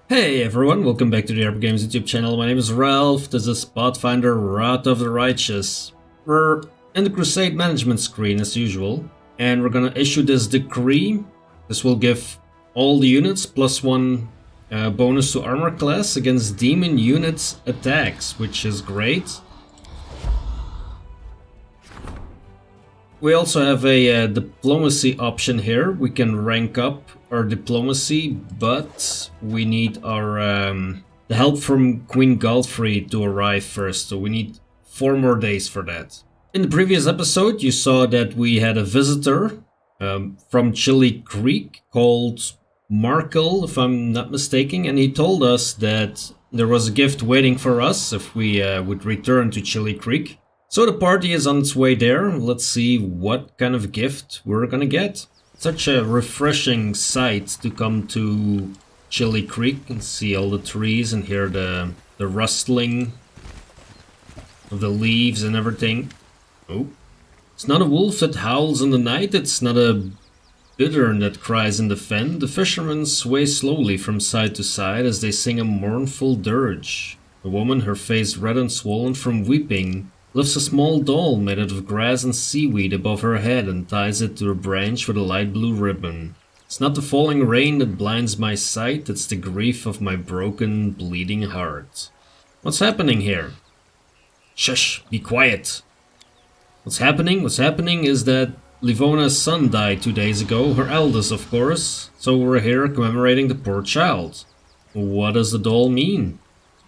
Hey everyone, welcome back to the RPGames YouTube channel. My name is Ralph, this is Pathfinder Wrath of the Righteous. We're in the Crusade Management screen as usual, and we're gonna issue this decree. This will give all the units +1 bonus to armor class against demon units attacks, which is great. We also have a diplomacy option here. We can rank up our diplomacy, but we need our the help from Queen Galfrey to arrive first, so we need 4 more days for that. In the previous episode, you saw that we had a visitor from Chili Creek called Markyll, if I'm not mistaken, and he told us that there was a gift waiting for us if we would return to Chili Creek. So the party is on its way there. Let's see what kind of gift we're gonna get. Such a refreshing sight to come to Chili Creek and see all the trees and hear the rustling of the leaves and everything. Oh, it's not a wolf that howls in the night, it's not a bittern that cries in the fen. The fishermen sway slowly from side to side as they sing a mournful dirge. A woman, her face red and swollen from weeping, lifts a small doll made out of grass and seaweed above her head and ties it to a branch with a light blue ribbon. It's not the falling rain that blinds my sight, it's the grief of my broken, bleeding heart. What's happening here? Shush, be quiet. What's happening is that Livona's son died 2 days ago, her eldest of course, so we're here commemorating the poor child. What does the doll mean?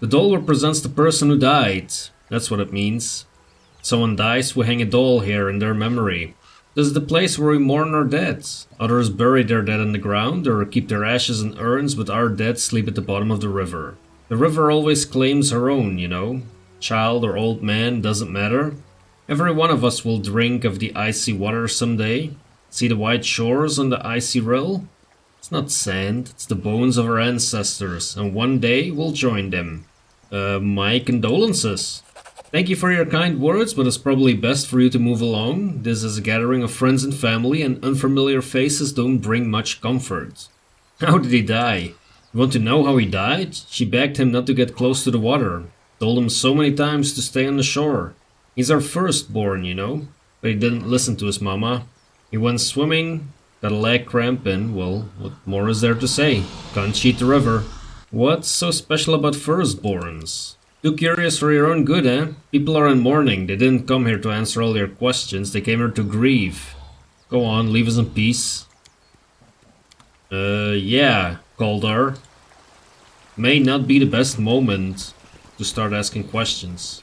The doll represents the person who died, that's what it means. Someone dies, we hang a doll here in their memory. This is the place where we mourn our dead. Others bury their dead in the ground or keep their ashes in urns, but our dead sleep at the bottom of the river. The river always claims her own, you know. Child or old man, doesn't matter. Every one of us will drink of the icy water someday. See the white shores on the icy rill? It's not sand, it's the bones of our ancestors, and one day we'll join them. My condolences. Thank you for your kind words, but it's probably best for you to move along. This is a gathering of friends and family, and unfamiliar faces don't bring much comfort. How did he die? You want to know how he died? She begged him not to get close to the water. Told him so many times to stay on the shore. He's our firstborn, you know. But he didn't listen to his mama. He went swimming, got a leg cramp, and, well, what more is there to say? Can't cheat the river. What's so special about firstborns? Too curious for your own good, eh? People are in mourning. They didn't come here to answer all your questions. They came here to grieve. Go on, leave us in peace. Yeah, Cauldar. May not be the best moment to start asking questions.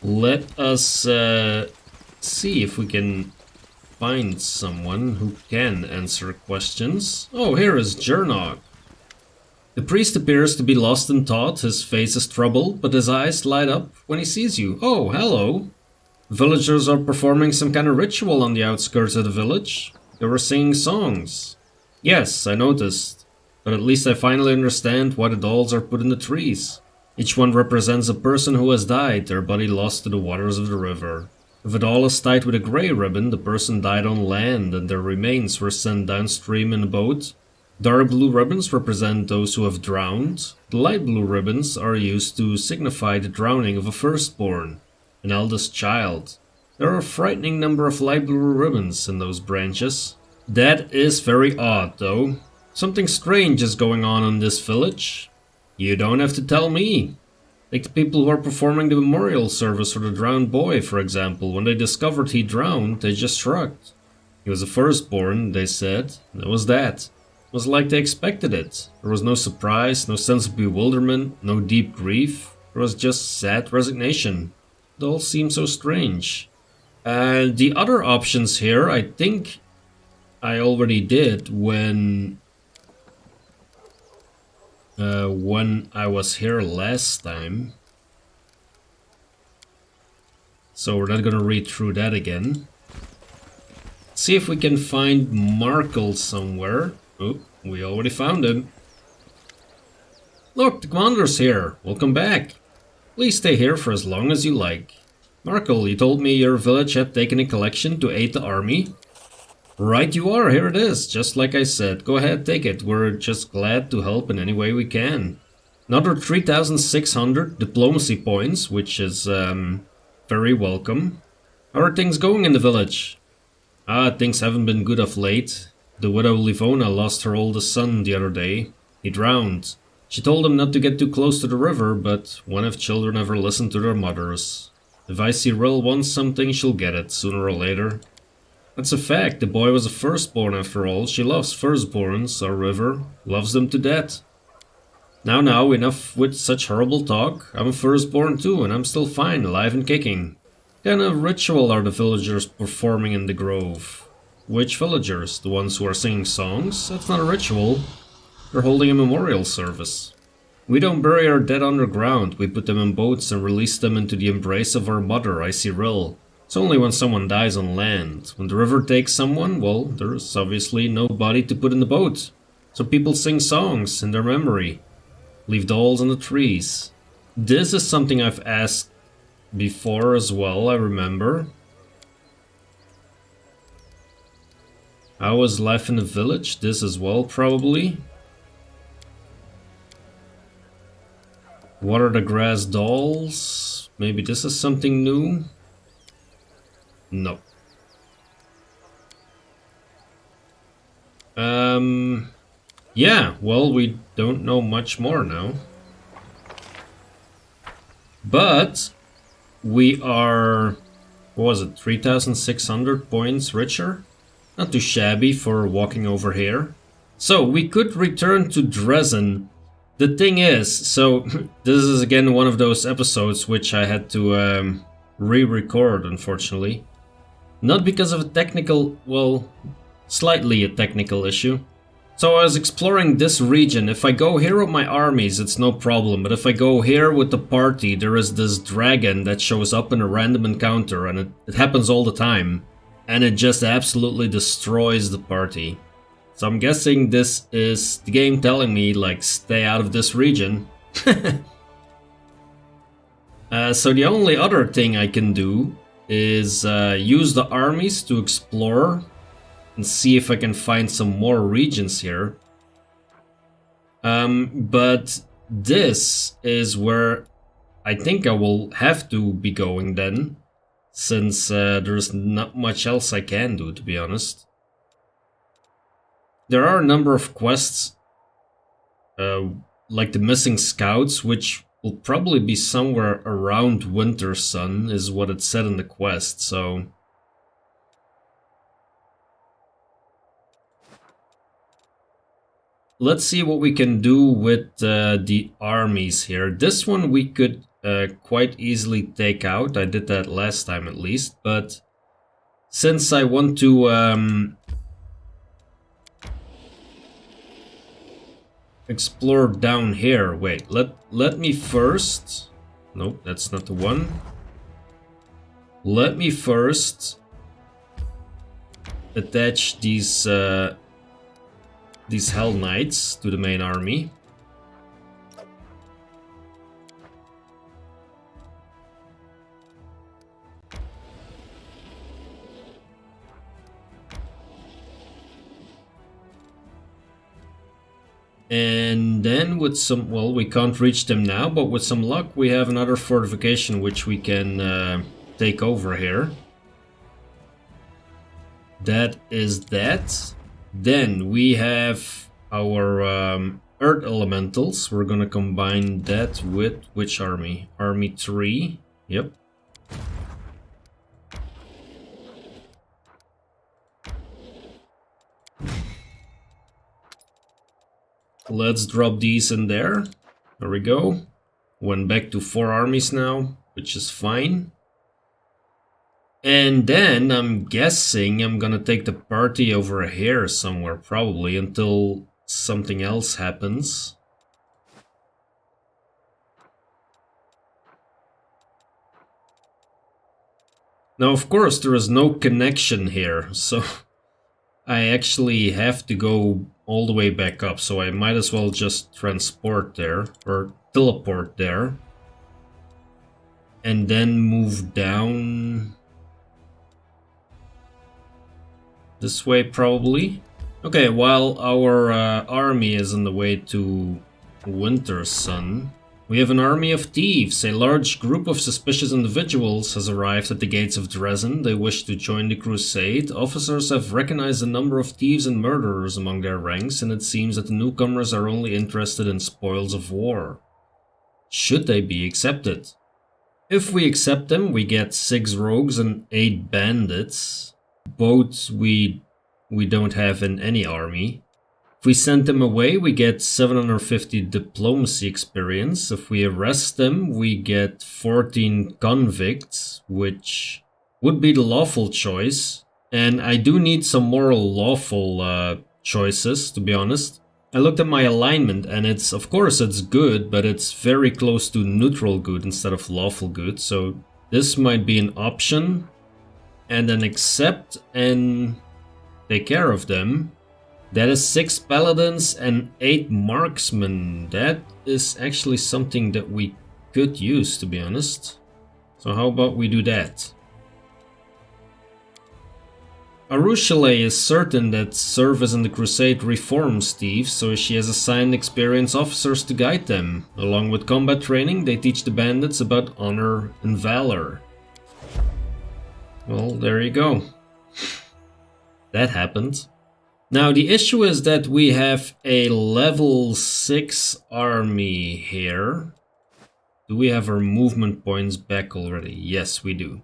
Let us see if we can find someone who can answer questions. Oh, here is Jernog. The priest appears to be lost in thought, his face is troubled, but his eyes light up when he sees you. Oh, hello. Villagers are performing some kind of ritual on the outskirts of the village. They were singing songs. Yes, I noticed. But at least I finally understand why the dolls are put in the trees. Each one represents a person who has died, their body lost to the waters of the river. If a doll is tied with a grey ribbon, the person died on land and their remains were sent downstream in a boat. Dark blue ribbons represent those who have drowned. The light blue ribbons are used to signify the drowning of a firstborn, an eldest child. There are a frightening number of light blue ribbons in those branches. That is very odd, though. Something strange is going on in this village. You don't have to tell me. Like the people who are performing the memorial service for the drowned boy, for example. When they discovered he drowned, they just shrugged. He was a firstborn, they said. That was that. It was like they expected it. There was no surprise, no sense of bewilderment, no deep grief. There was just sad resignation. It all seemed so strange. The other options here, I think I already did when I was here last time. So we're not gonna read through that again. See if we can find Markyll somewhere. Oh, we already found him. Look, the commander's here. Welcome back. Please stay here for as long as you like. Markyll, you told me your village had taken a collection to aid the army. Right you are, here it is, just like I said. Go ahead, take it. We're just glad to help in any way we can. Another 3,600 diplomacy points, which is very welcome. How are things going in the village? Things haven't been good of late. The widow Livona lost her oldest son the other day. He drowned. She told him not to get too close to the river, but when have children ever listened to their mothers? If Riddle wants something, she'll get it, sooner or later. That's a fact, the boy was a firstborn after all. She loves firstborns, our river, loves them to death. Now, enough with such horrible talk. I'm a firstborn too, and I'm still fine, alive and kicking. What kind of ritual are the villagers performing in the grove? Which villagers? The ones who are singing songs? That's not a ritual. They're holding a memorial service. We don't bury our dead underground, we put them in boats and release them into the embrace of our mother, Riddle. It's only when someone dies on land. When the river takes someone, well, there's obviously no body to put in the boat. So people sing songs in their memory. Leave dolls on the trees. This is something I've asked before as well, I remember. How was life in the village? This as well, probably. What are the grass dolls? Maybe this is something new? No. Yeah, well, we don't know much more now. But we are, what was it, 3,600 points richer? Not too shabby for walking over here. So we could return to Drezen. The thing is, so this is again one of those episodes which I had to re-record, unfortunately. Not because of a technical, well, slightly a technical issue. So I was exploring this region. If I go here with my armies, it's no problem. But if I go here with the party, there is this dragon that shows up in a random encounter. And it happens all the time. And it just absolutely destroys the party. So I'm guessing this is the game telling me, like, stay out of this region. So the only other thing I can do is use the armies to explore and see if I can find some more regions here. But this is where I think I will have to be going then, since there's not much else I can do, to be honest. There are a number of quests, like the missing scouts, which will probably be somewhere around Wintersun, is what it said in the quest, so... Let's see what we can do with the armies here. This one we could quite easily take out. I did that last time at least, but since I want to explore down here, wait, let me first... Nope, that's not the one. Let me first attach these Hell Knights to the main army. And then with some, well, we can't reach them now, but with some luck we have another fortification which we can take over here. That is that. Then we have our Earth Elementals. We're gonna combine that with which army? Army 3. Yep. Let's drop these in there. There we go. Went back to 4 armies now, which is fine. And then I'm guessing I'm gonna take the party over here somewhere, probably, until something else happens. Now, of course, there is no connection here, so I actually have to go all the way back up, so I might as well just transport there, or teleport there, and then move down. This way, probably. Okay, while our army is on the way to Wintersun, we have an army of thieves. A large group of suspicious individuals has arrived at the gates of Drezen. They wish to join the crusade. Officers have recognized a number of thieves and murderers among their ranks, and it seems that the newcomers are only interested in spoils of war. Should they be accepted? If we accept them, we get 6 rogues and 8 bandits. Both we don't have in any army. If we send them away, we get 750 diplomacy experience. If we arrest them, we get 14 convicts, which would be the lawful choice. And I do need some more lawful choices, to be honest. I looked at my alignment and of course it's good, but it's very close to neutral good instead of lawful good. So this might be an option. And then accept and take care of them. That is 6 paladins and 8 marksmen. That is actually something that we could use, to be honest. So how about we do that? Arushale is certain that service in the crusade reforms thieves, so she has assigned experienced officers to guide them. Along with combat training, they teach the bandits about honor and valor. Well, there you go. That happened. Now, the issue is that we have a level 6 army here. Do we have our movement points back already? Yes, we do.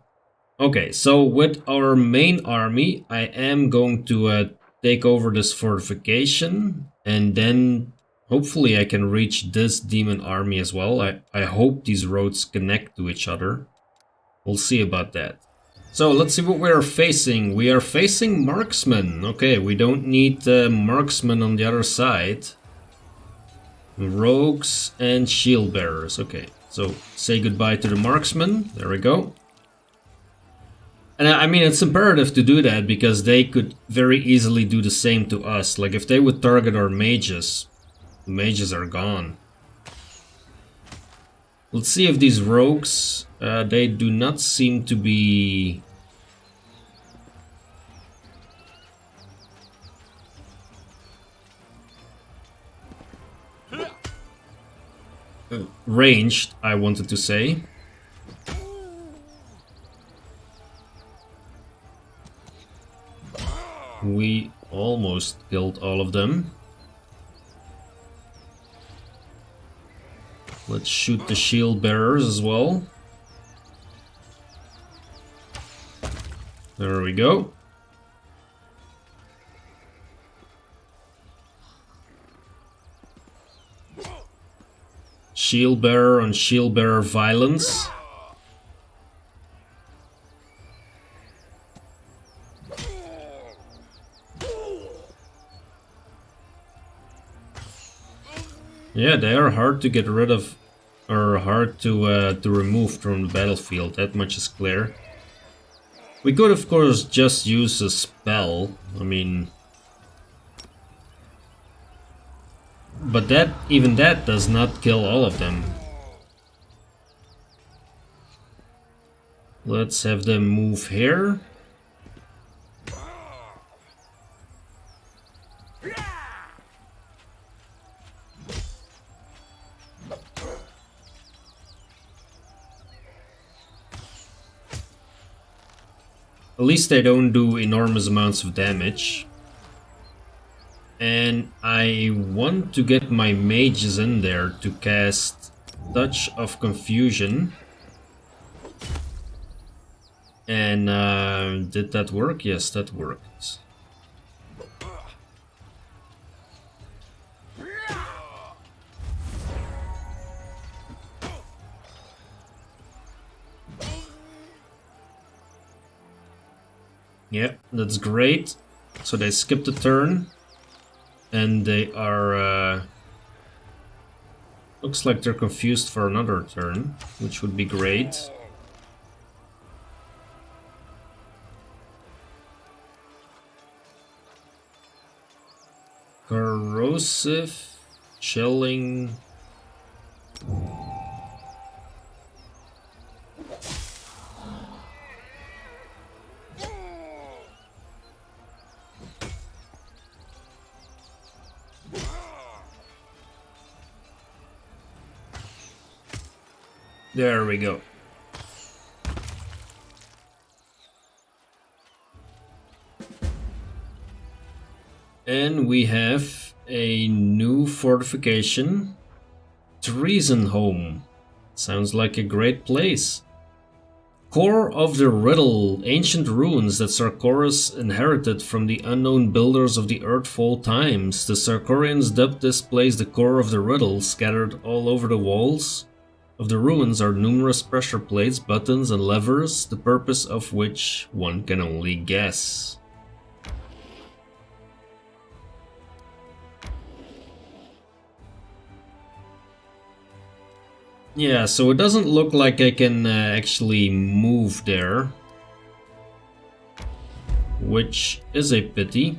Okay, so with our main army, I am going to take over this fortification. And then, hopefully, I can reach this demon army as well. I hope these roads connect to each other. We'll see about that. So let's see what we are facing. We are facing marksmen. Okay, we don't need marksmen on the other side. Rogues and shield bearers. Okay, so say goodbye to the marksmen. There we go. And I mean, it's imperative to do that because they could very easily do the same to us. Like if they would target our mages, the mages are gone. Let's see if these rogues, they do not seem to be ranged, I wanted to say. We almost killed all of them. Let's shoot the shield bearers as well. There we go. Shield bearer on shield bearer violence. Yeah, they are hard to get rid of, or hard to remove from the battlefield, that much is clear. We could of course just use a spell, I mean... But even that does not kill all of them. Let's have them move here. At least they don't do enormous amounts of damage. And I want to get my mages in there to cast Touch of Confusion. And did that work? Yes, that worked. Yeah, that's great. So they skipped a turn. And they are... looks like they're confused for another turn, which would be great. Corrosive, chilling... There we go. And we have a new fortification. Treasonhome. Sounds like a great place. Core of the Riddle, ancient ruins that Sarkoris inherited from the unknown builders of the Earthfall times. The Sarkorians dubbed this place the Core of the Riddle. Scattered all over the walls of the ruins are numerous pressure plates, buttons and levers, the purpose of which one can only guess. Yeah, so it doesn't look like I can actually move there, which is a pity.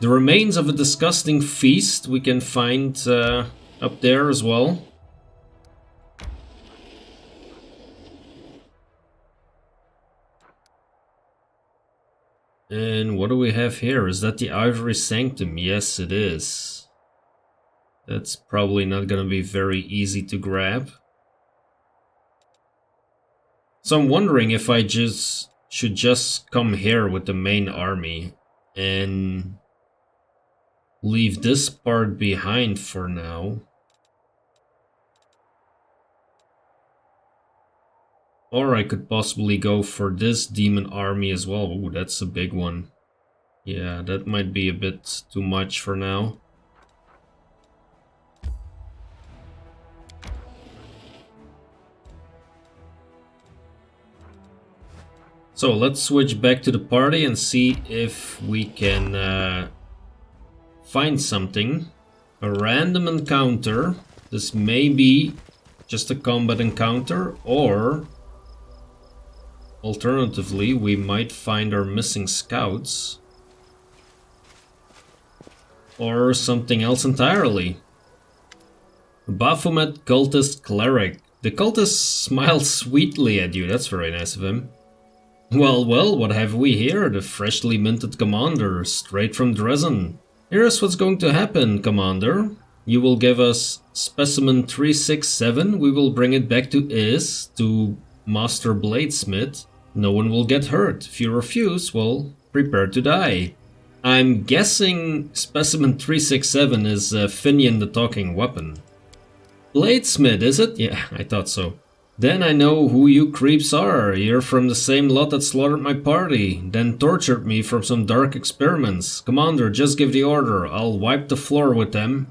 The remains of a disgusting feast we can find up there as well. And what do we have here? Is that the Ivory Sanctum? Yes, it is. That's probably not gonna be very easy to grab. So I'm wondering if I should just come here with the main army and leave this part behind for now. Or I could possibly go for this demon army as well. Ooh, that's a big one. Yeah, that might be a bit too much for now. So let's switch back to the party and see if we can find something. A random encounter. This may be just a combat encounter, or alternatively we might find our missing scouts. Or something else entirely. Baphomet cultist cleric. The cultist smiles sweetly at you, that's very nice of him. Well, what have we here? The freshly minted commander, straight from Drezen. Here's what's going to happen, Commander. You will give us specimen 367, we will bring it back to Is, to Master Bladesmith. No one will get hurt. If you refuse, well, prepare to die. I'm guessing specimen 367 is Finnean the Talking Weapon. Bladesmith, is it? Yeah, I thought so. Then I know who you creeps are. You're from the same lot that slaughtered my party, then tortured me from some dark experiments. Commander, just give the order. I'll wipe the floor with them.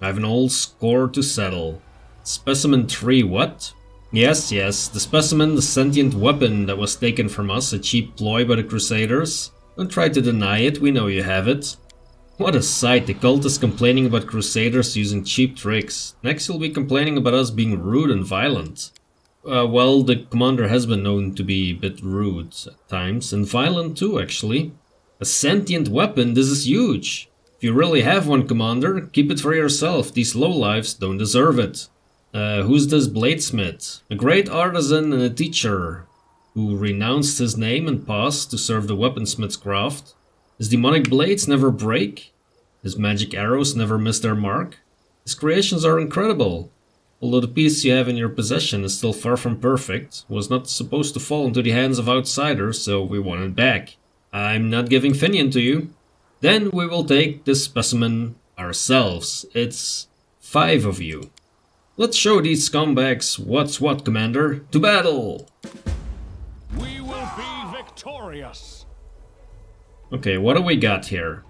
I have an old score to settle. Specimen 3 what? Yes, the specimen, the sentient weapon that was taken from us, a cheap ploy by the Crusaders. Don't try to deny it, we know you have it. What a sight, the cultists complaining about Crusaders using cheap tricks. Next you'll be complaining about us being rude and violent. Well, the commander has been known to be a bit rude at times, and violent too, actually. A sentient weapon, this is huge. If you really have one, Commander, keep it for yourself. These lowlifes don't deserve it. Who's this bladesmith? A great artisan and a teacher, who renounced his name and passed to serve the weaponsmith's craft. His demonic blades never break. His magic arrows never miss their mark. His creations are incredible. Although the piece you have in your possession is still far from perfect, was not supposed to fall into the hands of outsiders, so we want it back. I'm not giving Finnean to you. Then we will take this specimen ourselves. It's 5 of you. Let's show these scumbags what's what, Commander. To battle! We will be victorious. Okay, what do we got here?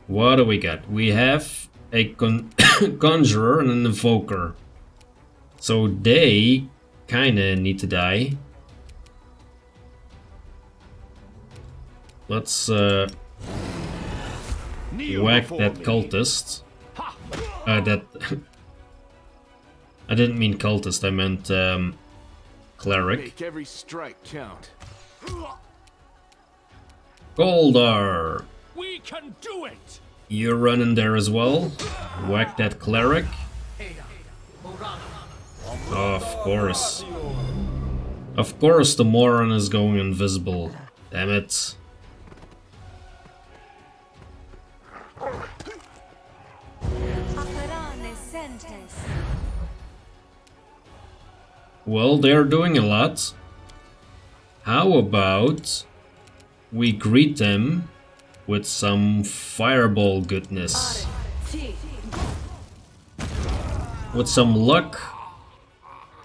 What do we got? We have a conjurer and an invoker. So they kinda need to die. Let's whack that cultist. That I didn't mean cultist, I meant cleric. Make every strike count. Cauldar! We can do it! You're running there as well. Whack that cleric. Of course. Of course the moron is going invisible. Damn it. Well, they're doing a lot. How about we greet them with some fireball goodness? With some luck,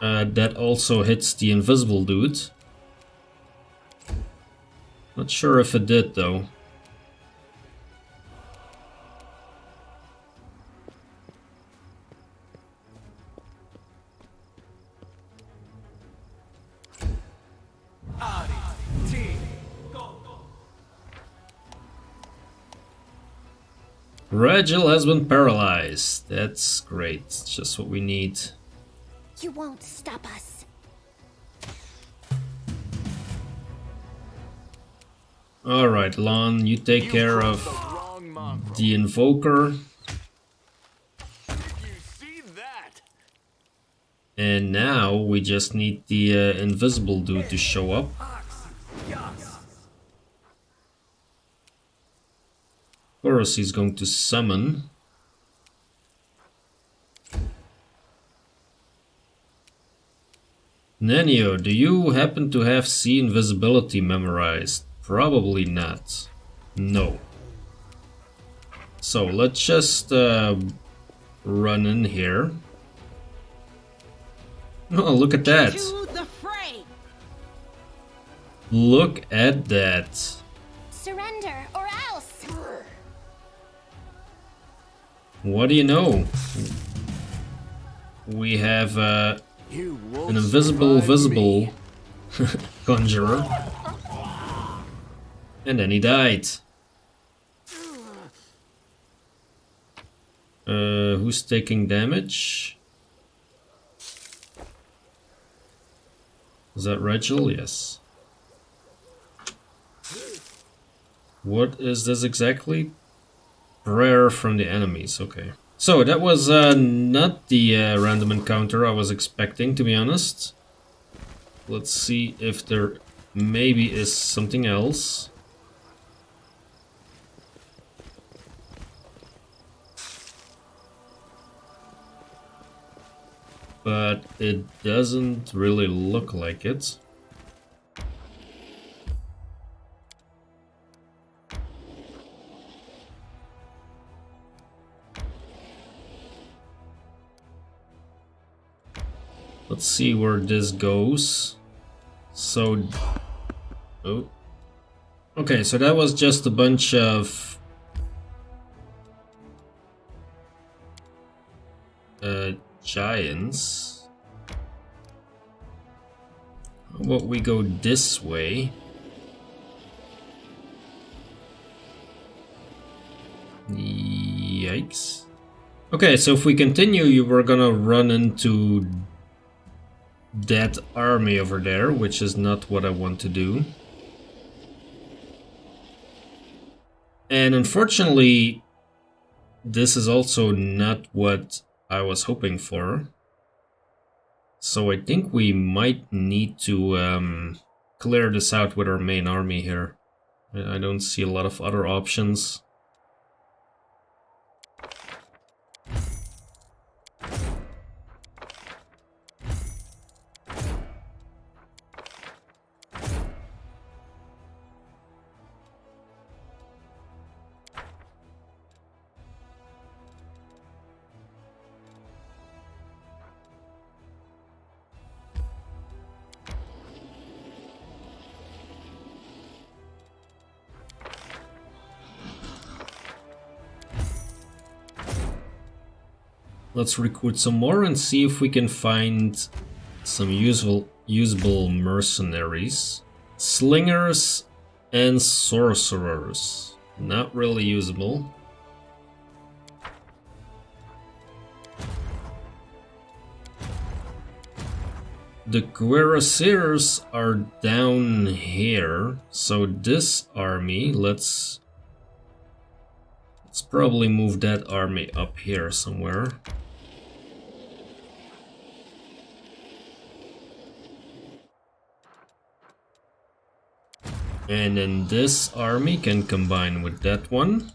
that also hits the invisible dude. Not sure if it did though. Riddle has been paralyzed. That's great. It's just what we need. You won't stop us. Alright, Lon, you take care of the Invoker. And now we just need the invisible dude to show up. Of course, he's going to summon. Nanio, do you happen to have sea invisibility memorized? Probably not. No. So let's just run in here. Oh, look at that. To the fray. Look at that. Surrender or else. What do you know? We have an invisible visible conjurer. And then he died. Who's taking damage? Is that Riddle? Yes. What is this exactly? Prayer from the enemies, okay. So that was not the random encounter I was expecting, to be honest. Let's see if there maybe is something else. But it doesn't really look like it. Let's see where this goes. So, oh, okay, so that was just a bunch of giants. How about we go this way? Yikes. Okay, so if we continue, you were gonna run into that army over there, which is not what I want to do. And unfortunately, this is also not what I was hoping for. So I think we might need to clear this out with our main army here. I don't see a lot of other options. Let's recruit some more and see if we can find some usable mercenaries. Slingers and sorcerers. Not really usable. The cuirassiers are down here, so this army, let's probably move that army up here somewhere. And then this army can combine with that one.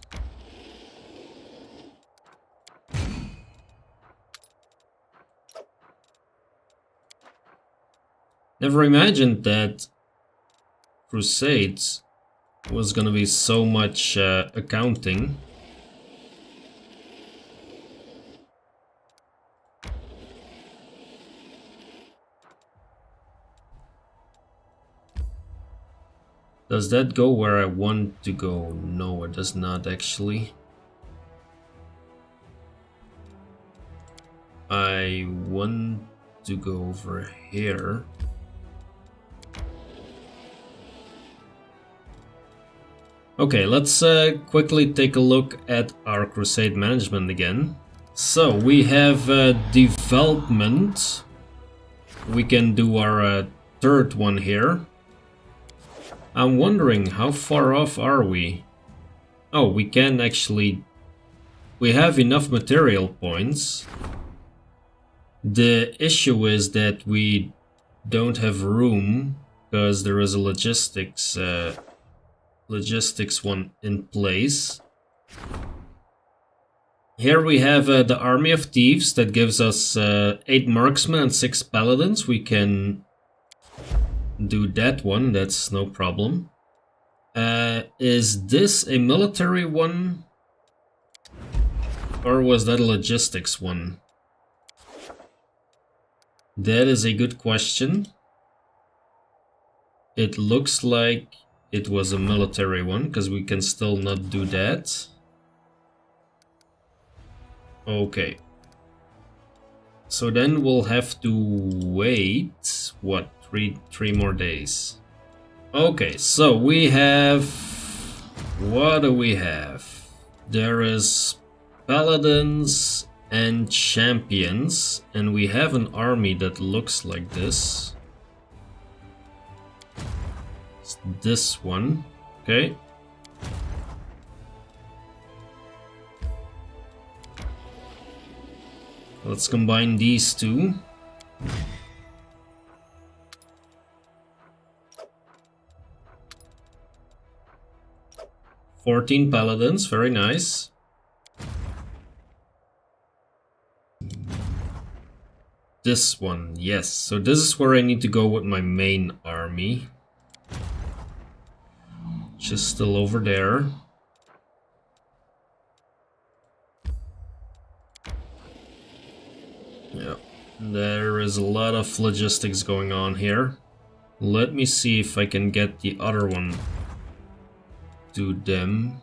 Never imagined that Crusades was gonna be so much accounting. Does that go where I want to go? No, it does not actually. I want to go over here. Okay, let's quickly take a look at our Crusade Management again. So we have development. We can do our third one here. I'm wondering, how far off are we? Oh, we can actually... We have enough material points. The issue is that we don't have room, because there is a logistics one in place. Here we have the Army of Thieves that gives us 8 Marksmen and 6 Paladins. We can do that one, that's no problem. Is this a military one? Or was that a logistics one? That is a good question. It looks like it was a military one, because we can still not do that. Okay. So then we'll have to wait, what, three more days. Okay, so we have... What do we have? There is Paladins and Champions, and we have an army that looks like this. It's this one, okay. Let's combine these two. $14 Paladins, very nice. This one, yes. So this is where I need to go with my main army. Just still over there. Yeah, there is a lot of logistics going on here. Let me see if I can get the other one to them.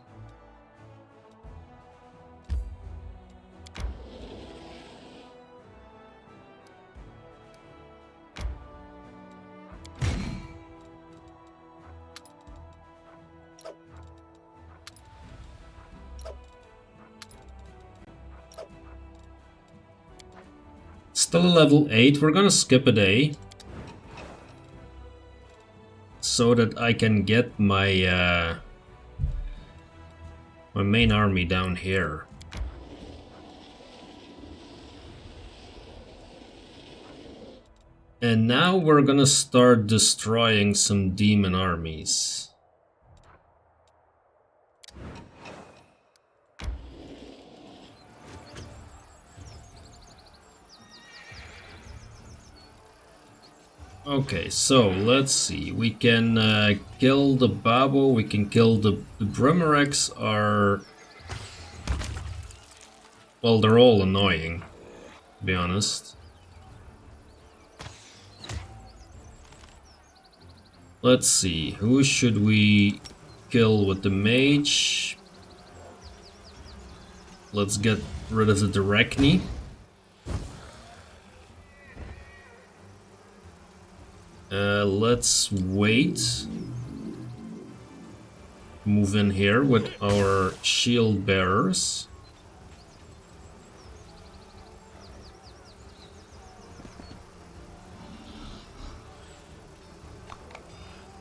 Still level 8, we're gonna skip a day. So that I can get my my main army down here. And now we're gonna start destroying some demon armies. Okay, so let's see. We can kill the Babo, we can kill the Brimereks are... Well, they're all annoying, to be honest. Let's see, who should we kill with the mage? Let's get rid of the Direcni. Let's wait. Move in here with our shield bearers.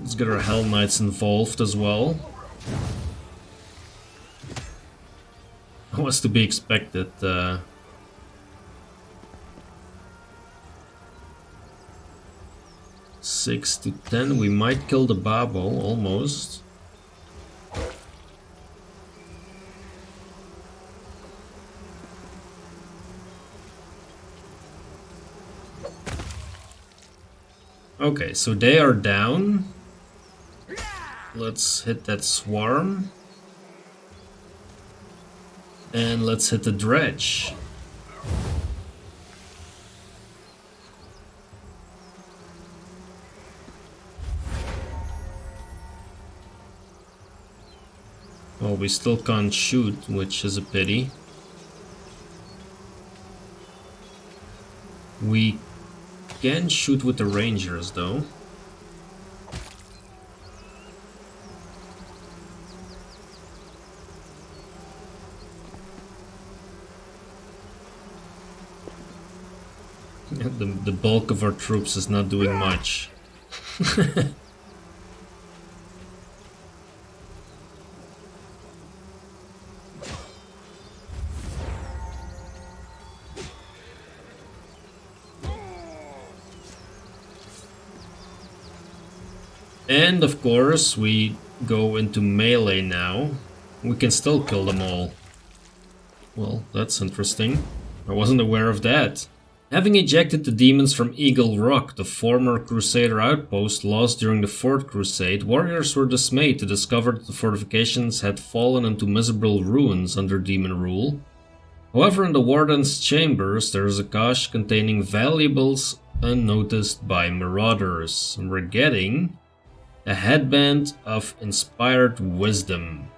Let's get our Hell Knights involved as well. Was to be expected. 6 to 10, we might kill the Babo, almost. Okay, so they are down. Let's hit that swarm. And let's hit the dredge. Well, we still can't shoot, which is a pity. We can shoot with the rangers, though. The bulk of our troops is not doing much. And of course, we go into melee now. We can still kill them all. Well, that's interesting. I wasn't aware of that. Having ejected the demons from Eagle Rock, the former Crusader outpost lost during the Fourth Crusade, warriors were dismayed to discover that the fortifications had fallen into miserable ruins under demon rule. However, in the Warden's chambers, there is a cache containing valuables unnoticed by marauders. And we're getting a headband of inspired wisdom.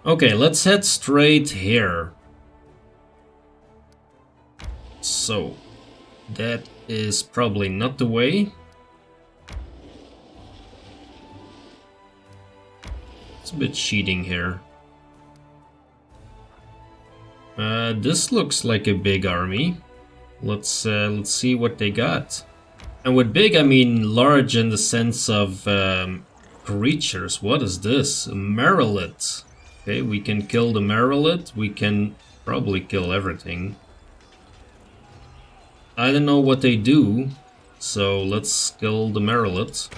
Okay, let's head straight here. So, that is probably not the way. It's a bit cheating here. This looks like a big army. Let's see what they got. And with big, I mean large in the sense of creatures. What is this? A Marylith. Okay, we can kill the Marylith. We can probably kill everything. I don't know what they do, so let's kill the Marylith.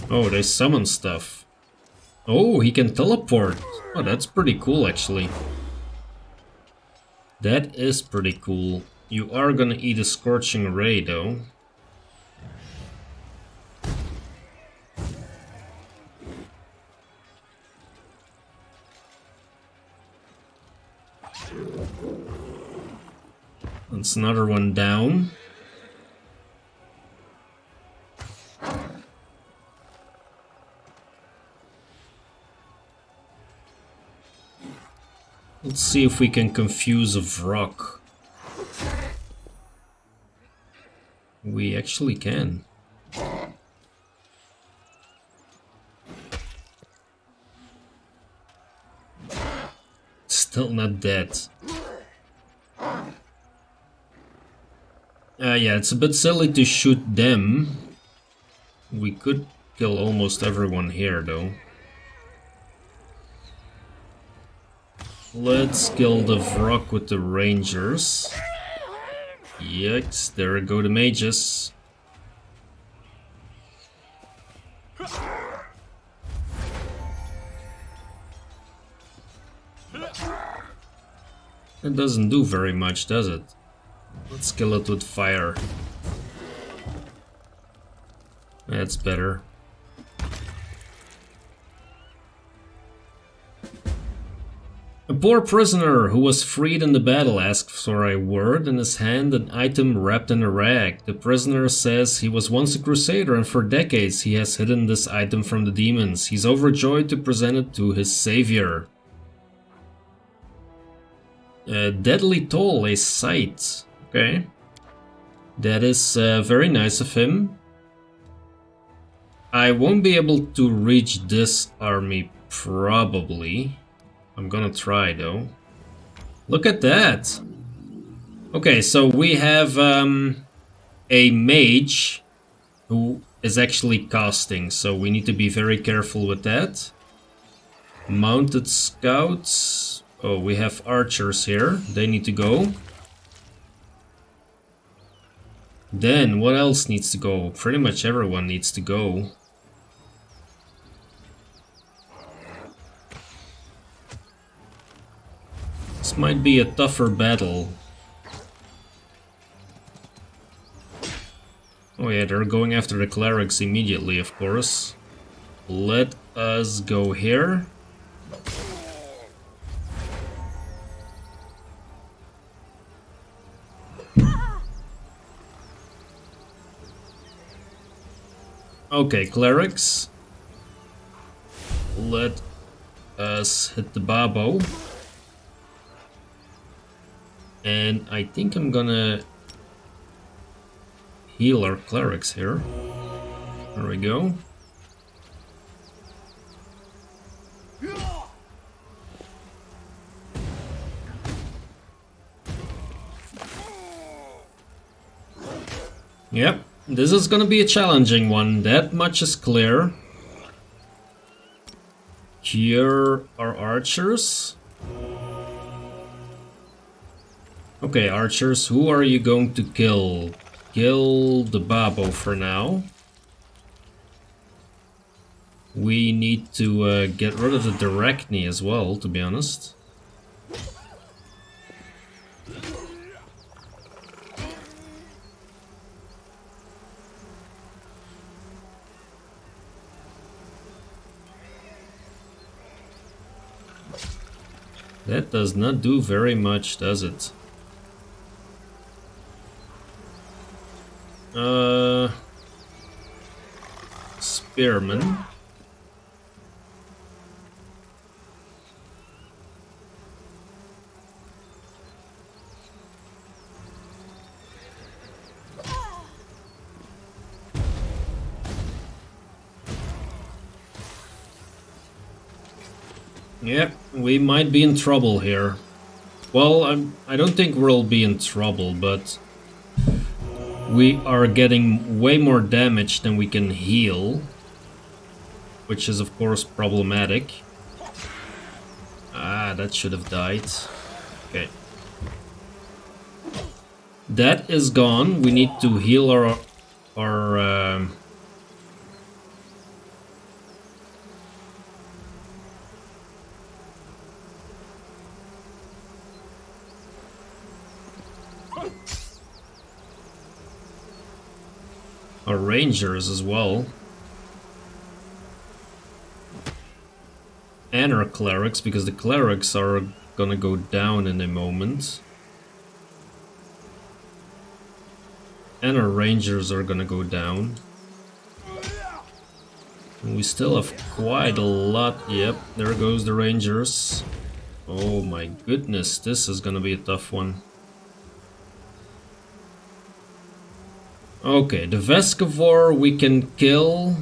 Oh, they summon stuff. Oh, he can teleport. Oh, that's pretty cool, actually. That is pretty cool. You are gonna eat a scorching ray, though. That's another one down. Let's see if we can confuse a Vrock. We actually can. Still not dead. Yeah, it's a bit silly to shoot them. We could kill almost everyone here, though. Let's kill the Vrock with the Rangers. Yikes, there go the mages. It doesn't do very much, does it? Let's kill it with fire. That's better. A poor prisoner who was freed in the battle asks for a word, in his hand an item wrapped in a rag. The prisoner says he was once a crusader and for decades he has hidden this item from the demons. He's overjoyed to present it to his savior. Deadly Toll, a sight. Okay. That is very nice of him. I won't be able to reach this army, probably. I'm gonna try, though. Look at that! Okay, so we have a mage who is actually casting, so we need to be very careful with that. Mounted scouts. Oh, we have archers here. They need to go. Then, what else needs to go? Pretty much everyone needs to go. This might be a tougher battle. Oh yeah, they're going after the clerics immediately, of course. Let us go here. Okay, clerics. Let us hit the Babo. And I think I'm gonna heal our clerics here. There we go. Yep, this is gonna be a challenging one, that much is clear. Here are archers. Okay, archers, who are you going to kill? Kill the Babo for now. We need to get rid of the Directni as well, to be honest. That does not do very much, does it? Spearman. Yep, we might be in trouble here. Well, I don't think we'll be in trouble, but we are getting way more damage than we can heal, which is of course problematic. Ah, that should have died. Okay. That is gone. We need to heal our rangers as well. And our clerics, because the clerics are gonna go down in a moment. And our rangers are gonna go down. And we still have quite a lot. Yep, there goes the rangers. Oh my goodness, this is gonna be a tough one. Okay, the Vescavor we can kill.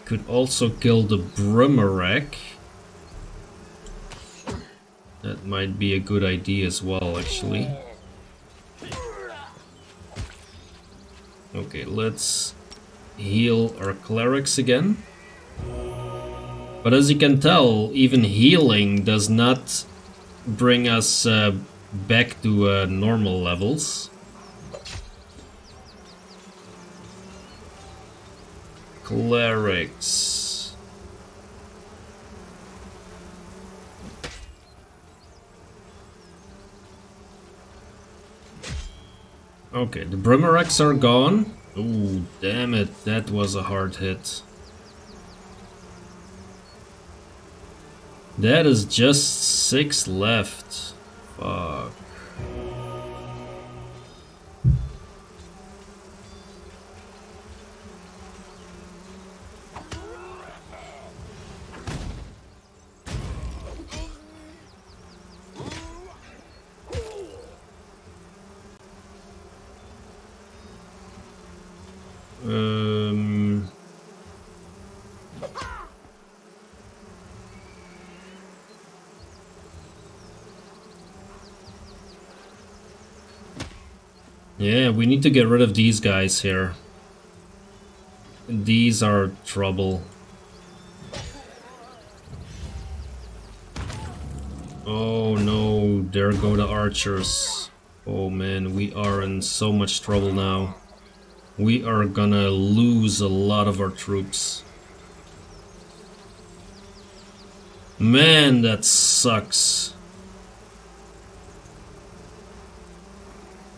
Could also kill the Brumarek. That might be a good idea as well, actually. Okay, let's heal our clerics again. But as you can tell, even healing does not bring us back to normal levels. Clerics. Okay, the Brumareks are gone. Ooh, damn it, that was a hard hit. That is just 6 left. Fuck. Yeah, we need to get rid of these guys here. these are trouble. Oh no, there go the archers. Oh man, we are in so much trouble now. We are gonna lose a lot of our troops. Man, that sucks.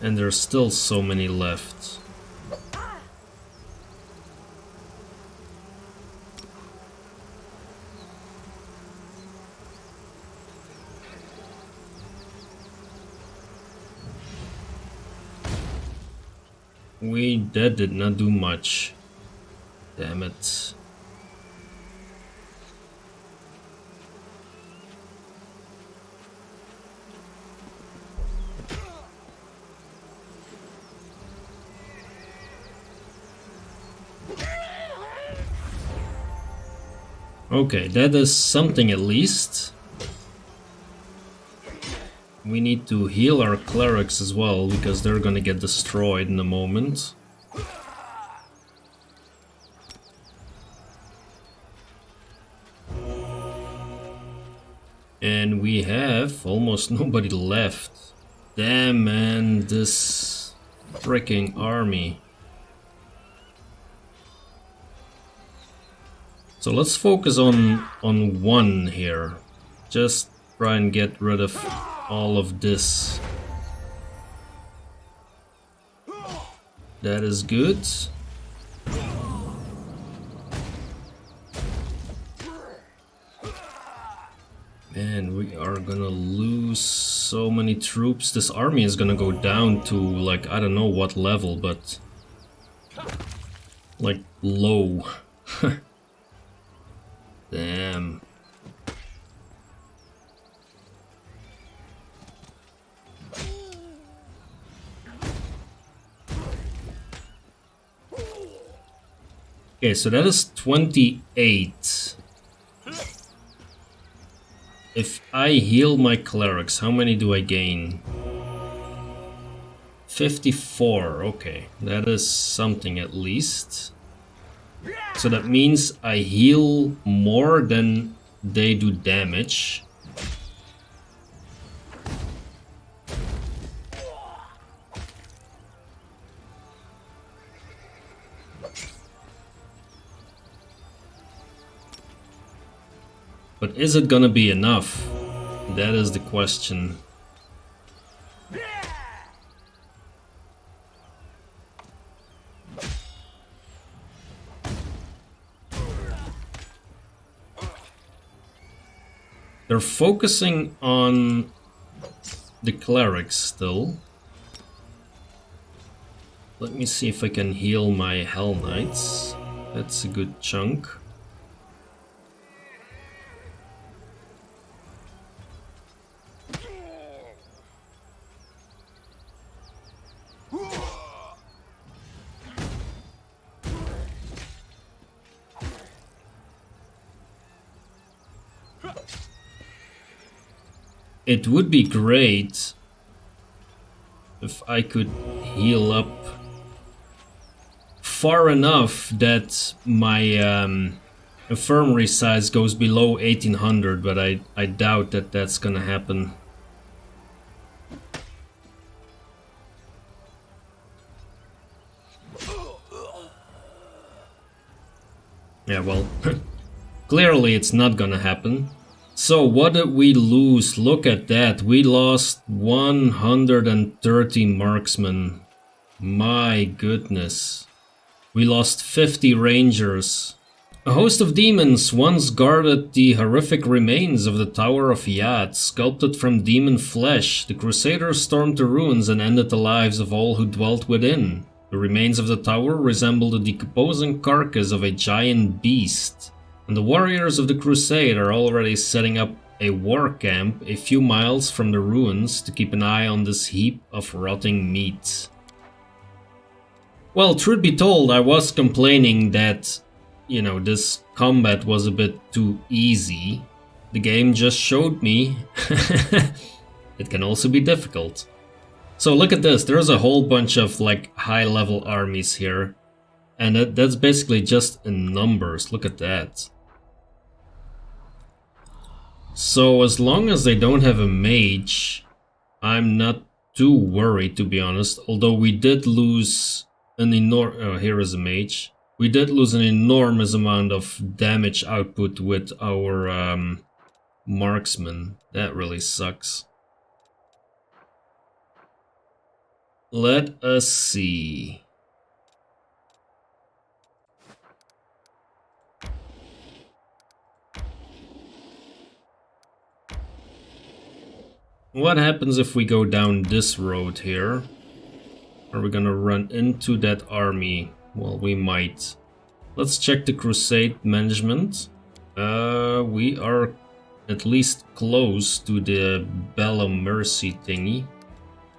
And there's still so many left. That did not do much. Damn it. Okay, that is something at least. We need to heal our clerics as well, because they're gonna get destroyed in a moment. And we have almost nobody left. Damn man, this freaking army. So let's focus on one here. Just try and get rid of all of this. That is good. Man, we are gonna lose so many troops. This army is gonna go down to, like, I don't know what level, but like low. Damn. Okay, so that is 28. If I heal my clerics, how many do I gain? 54, okay. That is something at least. So that means I heal more than they do damage. But is it gonna be enough? That is the question. They're focusing on the clerics still. Let me see if I can heal my Hell Knights. That's a good chunk. It would be great if I could heal up far enough that my infirmary size goes below 1800, but I doubt that that's gonna happen. Yeah, well, clearly it's not gonna happen. So what did we lose? Look at that. We lost 130 marksmen. My goodness. We lost 50 rangers. A host of demons once guarded the horrific remains of the Tower of Yad, sculpted from demon flesh. The Crusaders stormed the ruins and ended the lives of all who dwelt within. The remains of the tower resemble the decomposing carcass of a giant beast. And the warriors of the Crusade are already setting up a war camp a few miles from the ruins to keep an eye on this heap of rotting meat. Well, truth be told, I was complaining that, you know, this combat was a bit too easy. The game just showed me it can also be difficult. So look at this, there's a whole bunch of like high level armies here. And that's basically just in numbers. Look at that. So as long as they don't have a mage, I'm not too worried, to be honest. Although we did lose an oh, here is a mage. We did lose an enormous amount of damage output with our marksmen. That really sucks. Let us see. What happens if we go down this road here? Are we gonna run into that army? Well, we might. Let's check the Crusade Management. We are at least close to the Bella Mercy thingy.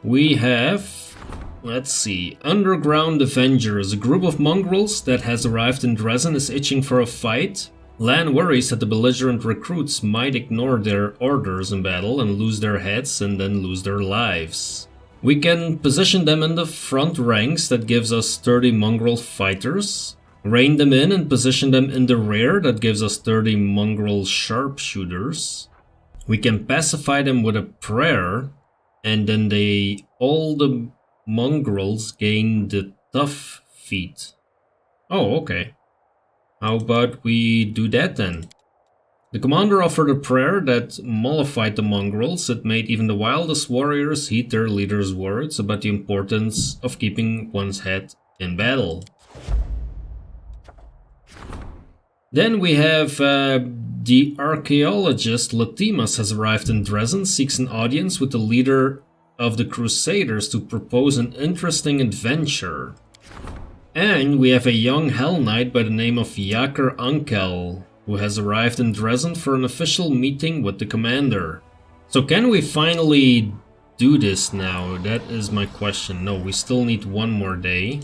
We have, let's see, Underground Avengers. A group of mongrels that has arrived in Drezen is itching for a fight. Lan worries that the belligerent recruits might ignore their orders in battle and lose their heads and then lose their lives. We can position them in the front ranks, that gives us 30 mongrel fighters. Rein them in and position them in the rear, that gives us 30 mongrel sharpshooters. We can pacify them with a prayer, and then all the mongrels gain the tough feat. Oh, okay. How about we do that then? The commander offered a prayer that mollified the mongrels. It made even the wildest warriors heed their leader's words about the importance of keeping one's head in battle. Then we have the archaeologist Lathimas has arrived in Drezen, seeks an audience with the leader of the Crusaders to propose an interesting adventure. And we have a young Hell Knight by the name of Markyll, who has arrived in Drezen for an official meeting with the commander. So can we finally do this now? That is my question. No, we still need one more day.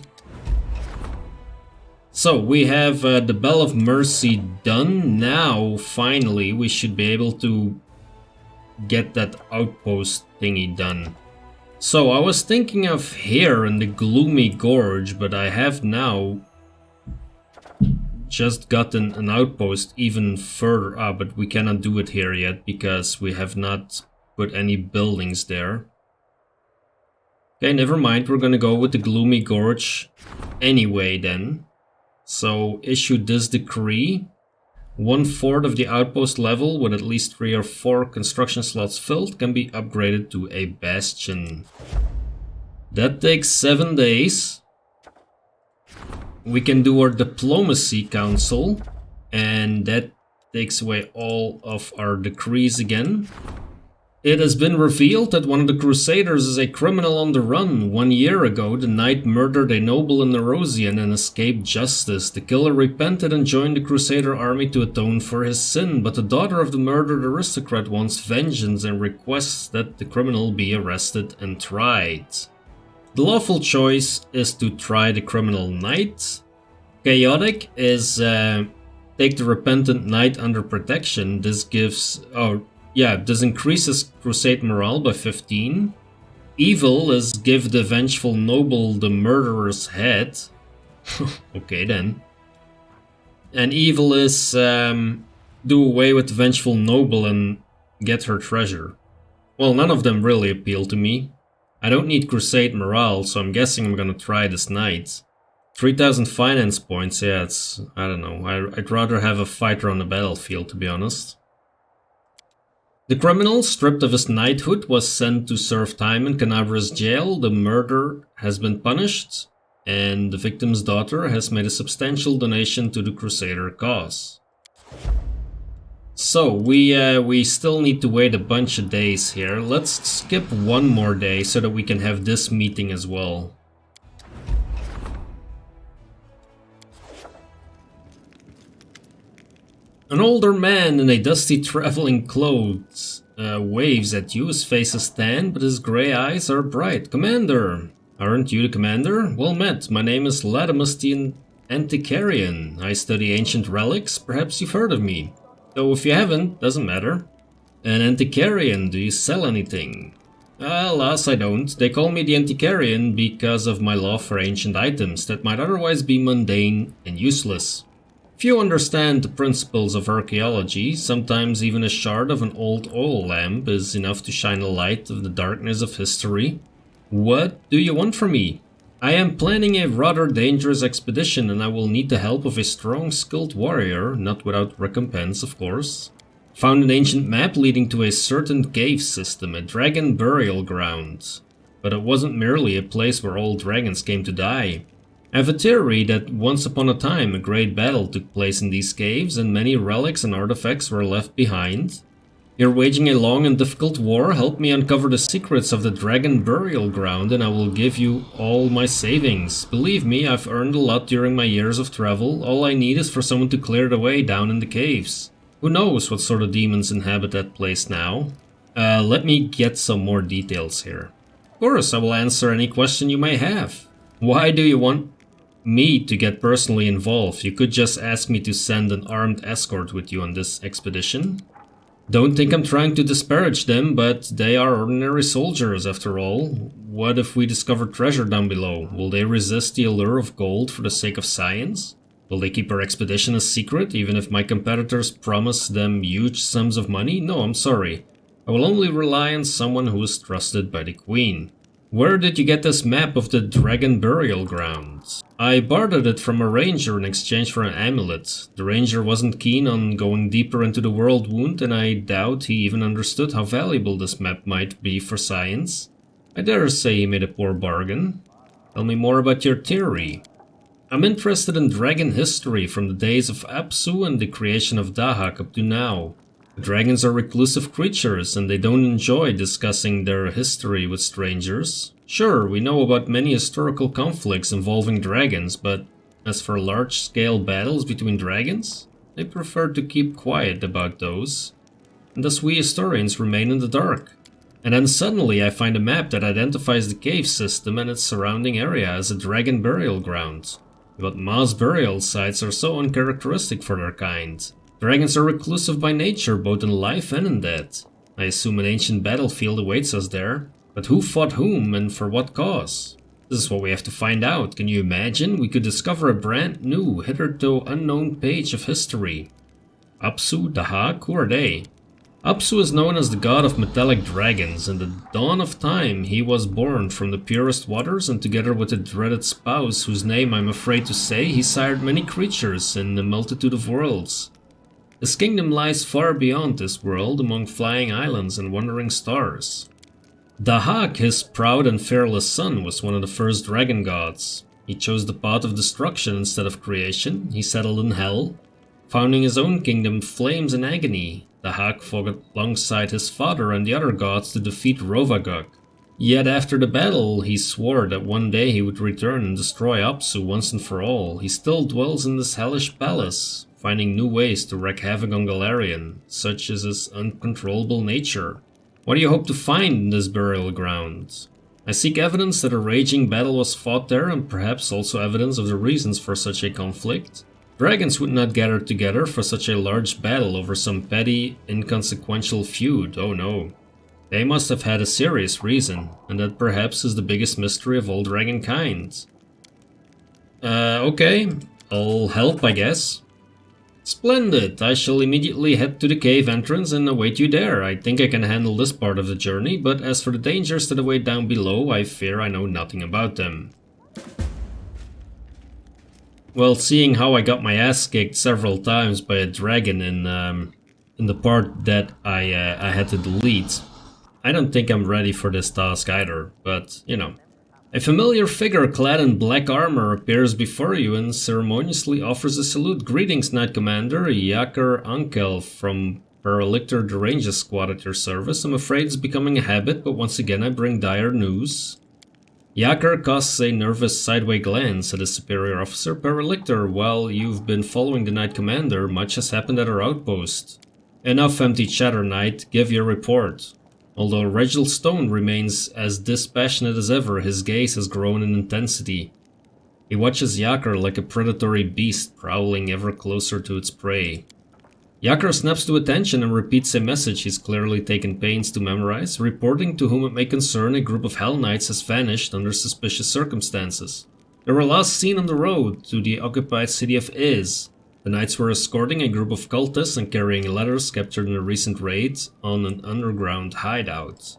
So we have the Bell of Mercy done. Now, finally, we should be able to get that outpost thingy done. So I was thinking of here in the Gloomy Gorge, but I have now just gotten an outpost even further up, but we cannot do it here yet because we have not put any buildings there. Okay, never mind, we're gonna go with the Gloomy Gorge anyway then. So issue this decree. 1/4 of the outpost level with at least 3 or 4 construction slots filled can be upgraded to a bastion. That takes 7 days. We can do our diplomacy council, and that takes away all of our decrees again. It has been revealed that one of the Crusaders is a criminal on the run. 1 year ago, the knight murdered a noble in Erosian and escaped justice. The killer repented and joined the Crusader army to atone for his sin, but the daughter of the murdered aristocrat wants vengeance and requests that the criminal be arrested and tried. The lawful choice is to try the criminal knight. Chaotic is take the repentant knight under protection. This gives... this increases Crusade morale by 15. Evil is give the vengeful noble the murderer's head. Okay then. And evil is do away with the vengeful noble and get her treasure. Well, none of them really appeal to me. I don't need Crusade morale, so I'm guessing I'm gonna try this knight. 3000 finance points, yeah, it's... I don't know. I'd rather have a fighter on the battlefield, to be honest. The criminal, stripped of his knighthood, was sent to serve time in Canabra's jail. The murderer has been punished, and the victim's daughter has made a substantial donation to the Crusader cause. So, we still need to wait a bunch of days here. Let's skip one more day so that we can have this meeting as well. An older man in a dusty traveling clothes waves at you. His face is tanned, but his grey eyes are bright. Commander! Aren't you the commander? Well met. My name is Lathimas the Antiquarian. I study ancient relics. Perhaps you've heard of me. Though if you haven't, doesn't matter. An antiquarian, do you sell anything? Alas, I don't. They call me the Antiquarian because of my love for ancient items that might otherwise be mundane and useless. Few understand the principles of archaeology. Sometimes even a shard of an old oil lamp is enough to shine a light of the darkness of history. What do you want from me? I am planning a rather dangerous expedition and I will need the help of a strong, skilled warrior, not without recompense, of course. Found an ancient map leading to a certain cave system, a dragon burial ground. But it wasn't merely a place where old dragons came to die. I have a theory that once upon a time a great battle took place in these caves and many relics and artifacts were left behind. You're waging a long and difficult war. Help me uncover the secrets of the dragon burial ground and I will give you all my savings. Believe me, I've earned a lot during my years of travel. All I need is for someone to clear the way down in the caves. Who knows what sort of demons inhabit that place now? Let me get some more details here. Of course, I will answer any question you may have. Why do you want me to get personally involved? You could just ask me to send an armed escort with you on this expedition. Don't think I'm trying to disparage them, but they are ordinary soldiers after all. What if we discover treasure down below? Will they resist the allure of gold for the sake of science? Will they keep our expedition a secret, even if my competitors promise them huge sums of money? No, I'm sorry. I will only rely on someone who is trusted by the Queen. Where did you get this map of the Dragon Burial Grounds? I bartered it from a ranger in exchange for an amulet. The ranger wasn't keen on going deeper into the world wound, and I doubt he even understood how valuable this map might be for science. I dare say he made a poor bargain. Tell me more about your theory. I'm interested in dragon history from the days of Apsu and the creation of Dahak up to now. Dragons are reclusive creatures and they don't enjoy discussing their history with strangers. Sure, we know about many historical conflicts involving dragons, but as for large-scale battles between dragons, they prefer to keep quiet about those. And thus we historians remain in the dark. And then suddenly I find a map that identifies the cave system and its surrounding area as a dragon burial ground. But mass burial sites are so uncharacteristic for their kind. Dragons are reclusive by nature, both in life and in death. I assume an ancient battlefield awaits us there. But who fought whom and for what cause? This is what we have to find out. Can you imagine? We could discover a brand new, hitherto unknown page of history. Apsu, Dahak, who are they? Apsu is known as the god of metallic dragons. In the dawn of time, he was born from the purest waters and together with a dreaded spouse whose name I'm afraid to say, he sired many creatures in a multitude of worlds. His kingdom lies far beyond this world, among flying islands and wandering stars. Dahak, his proud and fearless son, was one of the first dragon gods. He chose the path of destruction instead of creation. He settled in hell, founding his own kingdom, Flames and Agony. Dahak fought alongside his father and the other gods to defeat Rovagok. Yet after the battle, he swore that one day he would return and destroy Apsu once and for all. He still dwells in this hellish palace, finding new ways to wreak havoc on Galarian, such is his uncontrollable nature. What do you hope to find in this burial ground? I seek evidence that a raging battle was fought there and perhaps also evidence of the reasons for such a conflict. Dragons would not gather together for such a large battle over some petty, inconsequential feud, oh no. They must have had a serious reason, and that perhaps is the biggest mystery of all dragonkind. Okay, I'll help, I guess. Splendid! I shall immediately head to the cave entrance and await you there. I think I can handle this part of the journey, but as for the dangers that await down below, I fear I know nothing about them. Well, seeing how I got my ass kicked several times by a dragon in the part that I had to delete, I don't think I'm ready for this task either, but, you know. A familiar figure clad in black armor appears before you and ceremoniously offers a salute. Greetings, Knight Commander, Yakar Ankel from Paralictor the Ranger Squad at your service. I'm afraid it's becoming a habit, but once again I bring dire news. Yakar casts a nervous sideway glance at his superior officer. Paralictor, while you've been following the Knight Commander, much has happened at our outpost. Enough empty chatter, Knight. Give your report. Although Reginald Stone remains as dispassionate as ever, his gaze has grown in intensity. He watches Yakar like a predatory beast prowling ever closer to its prey. Yakar snaps to attention and repeats a message he's clearly taken pains to memorize, reporting to whom it may concern a group of Hell Knights has vanished under suspicious circumstances. They were last seen on the road to the occupied city of Iz. The Knights were escorting a group of cultists and carrying letters captured in a recent raid on an underground hideout.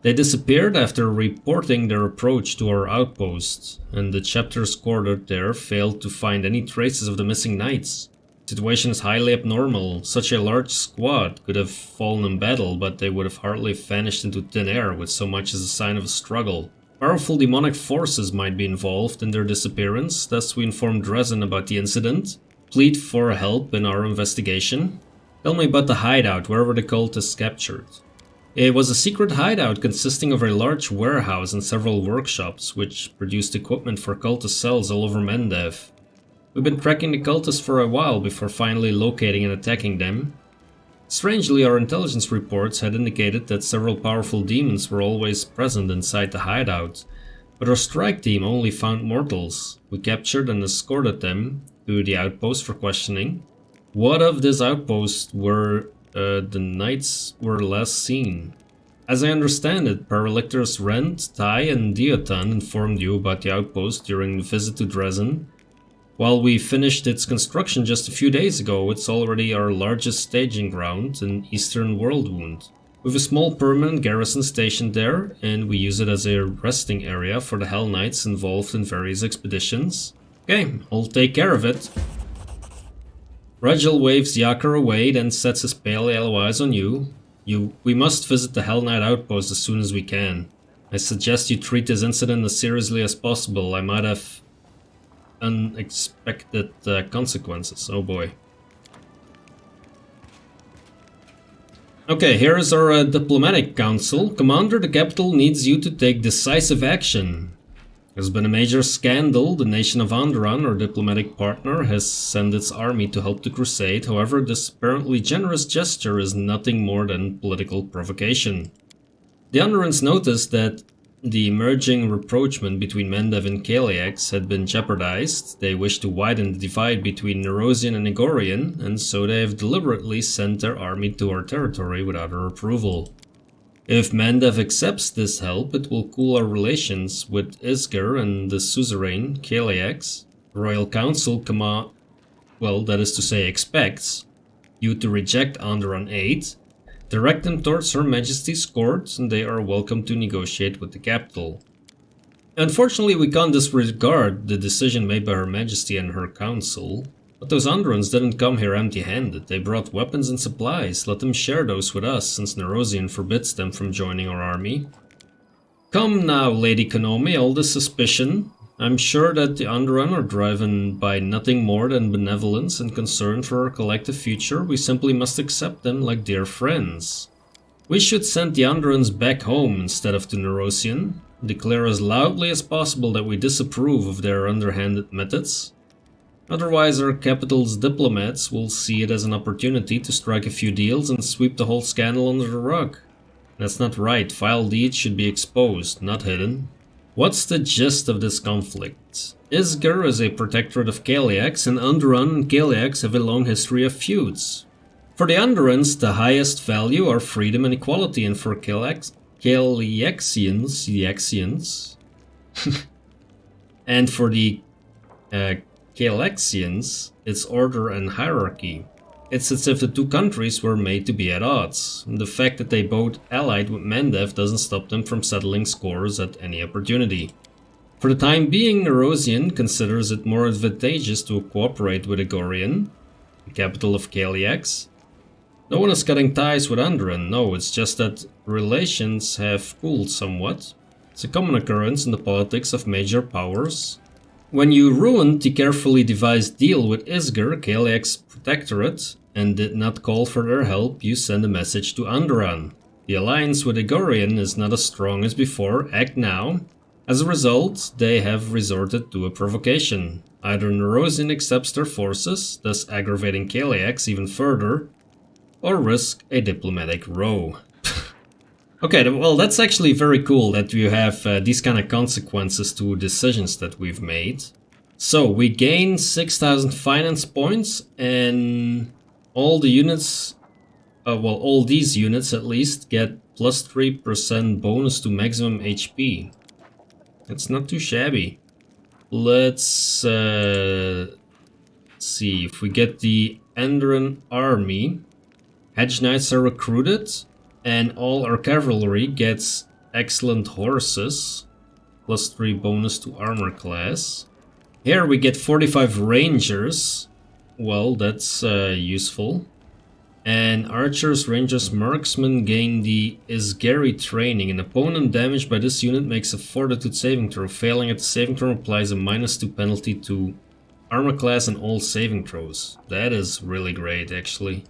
They disappeared after reporting their approach to our outpost, and the chapters quartered there failed to find any traces of the missing Knights. The situation is highly abnormal. Such a large squad could have fallen in battle, but they would have hardly vanished into thin air with so much as a sign of a struggle. Powerful demonic forces might be involved in their disappearance, thus we informed Drezen about the incident. Plead for help in our investigation. Tell me about the hideout, where were the cultists captured? It was a secret hideout consisting of a large warehouse and several workshops, which produced equipment for cultist cells all over Mendev. We've been tracking the cultists for a while before finally locating and attacking them. Strangely, our intelligence reports had indicated that several powerful demons were always present inside the hideout, but our strike team only found mortals. We captured and escorted them to the outpost for questioning. What of this outpost where the Knights were last seen? As I understand it, Paralictors Rent, Tai and Diotan informed you about the outpost during the visit to Drezen. While we finished its construction just a few days ago, it's already our largest staging ground in Eastern Worldwound. We have a small permanent garrison stationed there, and we use it as a resting area for the Hell Knights involved in various expeditions. Okay, I'll take care of it. Riddle waves Yakar away, then sets his pale yellow eyes on you. We must visit the Hell Knight outpost as soon as we can. I suggest you treat this incident as seriously as possible. I might have unexpected consequences. Oh boy. Okay, here is our diplomatic council. Commander, the capital needs you to take decisive action. There's been a major scandal. The nation of Onderon, our diplomatic partner, has sent its army to help the Crusade. However, this apparently generous gesture is nothing more than political provocation. The Onderons noticed that the emerging rapprochement between Mendev and Kaliax had been jeopardized. They wish to widen the divide between Nerosian and Igorian, and so they have deliberately sent their army to our territory without our approval. If Mendev accepts this help, it will cool our relations with Isger and the suzerain, Kaliax. The Royal Council that is to say expects you to reject Onderon aid, direct them towards Her Majesty's court, and they are welcome to negotiate with the capital. Unfortunately, we can't disregard the decision made by Her Majesty and her council. But those Onderons didn't come here empty-handed. They brought weapons and supplies. Let them share those with us, since Nerosian forbids them from joining our army. Come now, Lady Konomi, all this suspicion. I'm sure that the Onderon are driven by nothing more than benevolence and concern for our collective future. We simply must accept them like dear friends. We should send the Onderons back home instead of to Nerosian. Declare as loudly as possible that we disapprove of their underhanded methods. Otherwise, our capital's diplomats will see it as an opportunity to strike a few deals and sweep the whole scandal under the rug. That's not right. Vile deeds should be exposed, not hidden. What's the gist of this conflict? Isger is a protectorate of Kaliax, and Onderon and Kaliax have a long history of feuds. For the Onderons, the highest value are freedom and equality, and for Kaliaxians, and for the Kaliaxians, it's order and hierarchy. It's as if the two countries were made to be at odds. The fact that they both allied with Mendev doesn't stop them from settling scores at any opportunity. For the time being, Nerosian considers it more advantageous to cooperate with Igorian, the capital of Kaliax. No one is cutting ties with Onderon, no, it's just that relations have cooled somewhat. It's a common occurrence in the politics of major powers. When you ruined the carefully devised deal with Isger, Kaliax protectorate, and did not call for their help, you send a message to Onderon. The alliance with Igorian is not as strong as before, act now. As a result, they have resorted to a provocation. Either Nerosian accepts their forces, thus aggravating Kaliax even further, or risk a diplomatic row. Okay, well, that's actually very cool that you have these kind of consequences to decisions that we've made. So, we gain 6,000 finance points and all the units, well, all these units at least, get plus 3% bonus to maximum HP. It's not too shabby. Let's see if we get the Enderan army. Hedge Knights are recruited, and all our cavalry gets excellent horses, plus 3 bonus to armor class. Here we get 45 rangers. Well, that's useful. And archers, rangers, marksmen gain the Isgari training. An opponent damaged by this unit makes a fortitude saving throw. Failing at the saving throw applies a -2 penalty to armor class and all saving throws. That is really great, actually.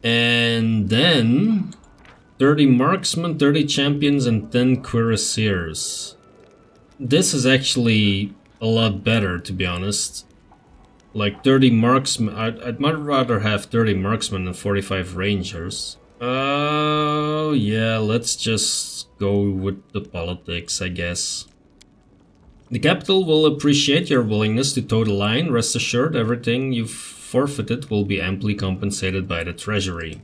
And then 30 marksmen, 30 champions, and 10 cuirassiers. This is actually a lot better, to be honest. Like 30 marksmen, I'd much rather have 30 marksmen than 45 rangers. Oh, yeah, let's just go with the politics, I guess. The capital will appreciate your willingness to toe the line. Rest assured, everything you've forfeited will be amply compensated by the treasury.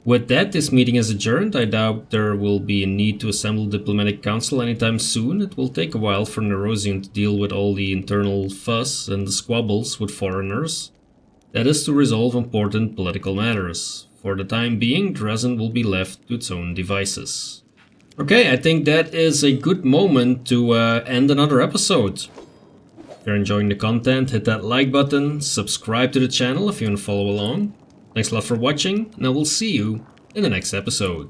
With that, this meeting is adjourned. I doubt there will be a need to assemble diplomatic council anytime soon. It will take a while for Nerosian to deal with all the internal fuss and the squabbles with foreigners. That is to resolve important political matters. For the time being, Drezen will be left to its own devices. Okay, I think that is a good moment to end another episode. If you're enjoying the content, hit that like button, subscribe to the channel if you want to follow along. Thanks a lot for watching, and I will see you in the next episode.